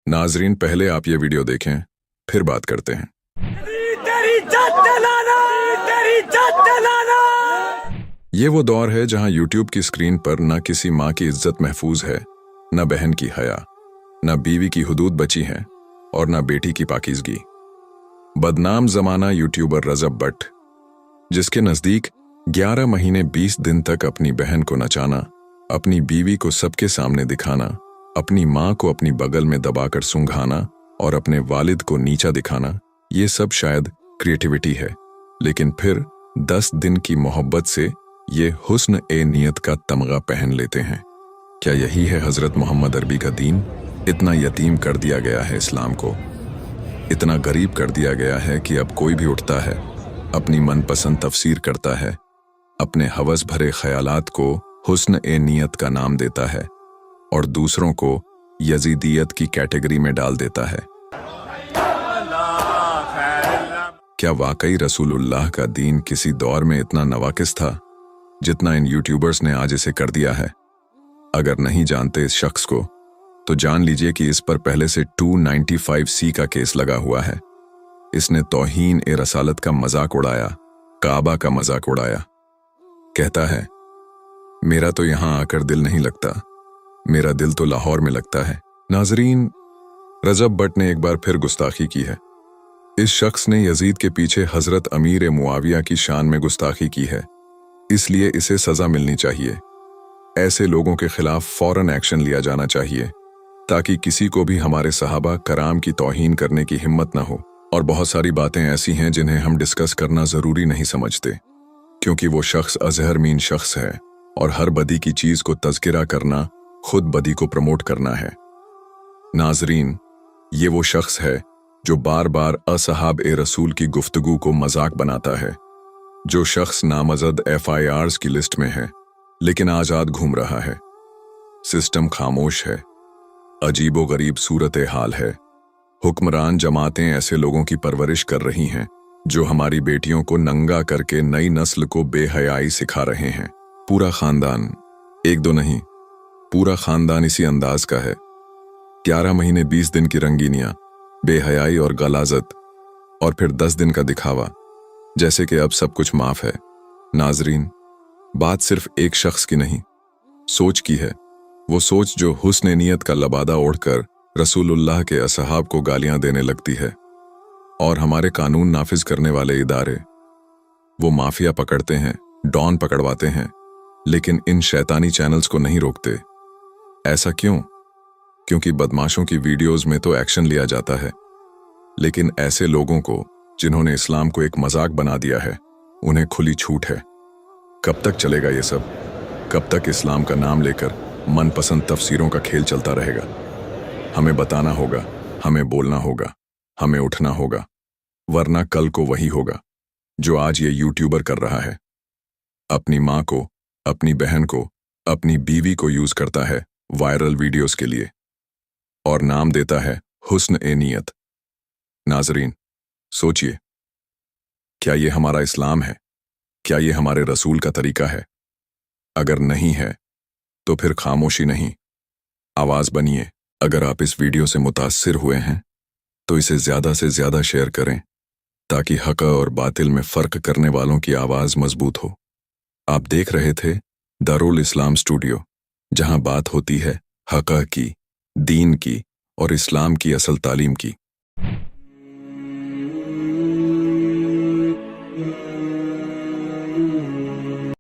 नाजरीन, पहले आप ये वीडियो देखें, फिर बात करते हैं। तेरी इज्जत दिलाना, तेरी इज्जत दिलाना। ये वो दौर है जहां यूट्यूब की स्क्रीन पर न किसी माँ की इज्जत महफूज है, न बहन की हया, न बीवी की हुदूद बची है और न बेटी की पाकीज़गी। बदनाम जमाना यूट्यूबर रजब बट, जिसके नजदीक 11 महीने 20 दिन तक अपनी बहन को नचाना, अपनी बीवी को सबके सामने दिखाना, अपनी माँ को अपनी बगल में दबाकर सूंघाना और अपने वालिद को नीचा दिखाना, ये सब शायद क्रिएटिविटी है, लेकिन फिर 10 दिन की मोहब्बत से ये हुस्न ए नियत का तमगा पहन लेते हैं। क्या यही है हजरत मोहम्मद अरबी का दीन? इतना यतीम कर दिया गया है इस्लाम को, इतना गरीब कर दिया गया है कि अब कोई भी उठता है, अपनी मनपसंद तफसीर करता है, अपने हवस भरे ख्यालात को हुस्न ए नियत का नाम देता है और दूसरों को यजीदियत की कैटेगरी में डाल देता है। क्या वाकई रसूलुल्लाह का दीन किसी दौर में इतना नवाकिस था जितना इन यूट्यूबर्स ने आज इसे कर दिया है? अगर नहीं जानते इस शख्स को तो जान लीजिए कि इस पर पहले से 295C का केस लगा हुआ है। इसने तौहीन ए रसालत का मजाक उड़ाया, काबा का मजाक उड़ाया। कहता है, मेरा तो यहां आकर दिल नहीं लगता, मेरा दिल तो लाहौर में लगता है। नाजरीन, रजब बट ने एक बार फिर गुस्ताखी की है। इस शख्स ने यजीद के पीछे हजरत अमीर मुआविया की शान में गुस्ताखी की है, इसलिए इसे सजा मिलनी चाहिए। ऐसे लोगों के खिलाफ फौरन एक्शन लिया जाना चाहिए ताकि किसी को भी हमारे सहाबा कराम की तौहीन करने की हिम्मत ना हो। और बहुत सारी बातें ऐसी हैं जिन्हें हम डिस्कस करना जरूरी नहीं समझते, क्योंकि वो शख्स अजहर मीन शख्स है और हर बदी की चीज को तज़किरा करना खुद बदी को प्रमोट करना है। नाजरीन, ये वो शख्स है जो बार बार असहाब ए रसूल की गुफ्तगू को मजाक बनाता है, जो शख्स नामजद FIRs की लिस्ट में है लेकिन आजाद घूम रहा है। सिस्टम खामोश है, अजीबो गरीब सूरत हाल है। हुक्मरान जमातें ऐसे लोगों की परवरिश कर रही हैं जो हमारी बेटियों को नंगा करके नई नस्ल को बेहयाई सिखा रहे हैं। पूरा खानदान, एक दो नहीं, पूरा खानदान इसी अंदाज का है। 11 महीने 20 दिन की रंगीनियां, बेहयाई और गलाजत, और फिर 10 दिन का दिखावा, जैसे कि अब सब कुछ माफ है। नाजरीन, बात सिर्फ एक शख्स की नहीं, सोच की है। वो सोच जो हुस्न नियत का लबादा ओढ़कर रसूलुल्लाह के असहाब को गालियां देने लगती है। और हमारे कानून नाफिज करने वाले इदारे, वो माफिया पकड़ते हैं, डॉन पकड़वाते हैं, लेकिन इन शैतानी चैनल्स को नहीं रोकते। ऐसा क्यों? क्योंकि बदमाशों की वीडियोस में तो एक्शन लिया जाता है, लेकिन ऐसे लोगों को जिन्होंने इस्लाम को एक मजाक बना दिया है, उन्हें खुली छूट है। कब तक चलेगा ये सब? कब तक इस्लाम का नाम लेकर मनपसंद तफसीरों का खेल चलता रहेगा? हमें बताना होगा, हमें बोलना होगा, हमें उठना होगा, वरना कल को वही होगा जो आज ये यूट्यूबर कर रहा है। अपनी माँ को, अपनी बहन को, अपनी बीवी को यूज करता है वायरल वीडियोस के लिए और नाम देता है हुस्न ए नियत। नाजरीन, सोचिए, क्या ये हमारा इस्लाम है? क्या ये हमारे रसूल का तरीका है? अगर नहीं है तो फिर खामोशी नहीं, आवाज बनिए। अगर आप इस वीडियो से मुतासिर हुए हैं तो इसे ज्यादा से ज्यादा शेयर करें ताकि हक और बातिल में फर्क करने वालों की आवाज मजबूत हो। आप देख रहे थे दारुल इस्लाम स्टूडियो, जहां बात होती है हक की, दीन की और इस्लाम की असल तालीम की।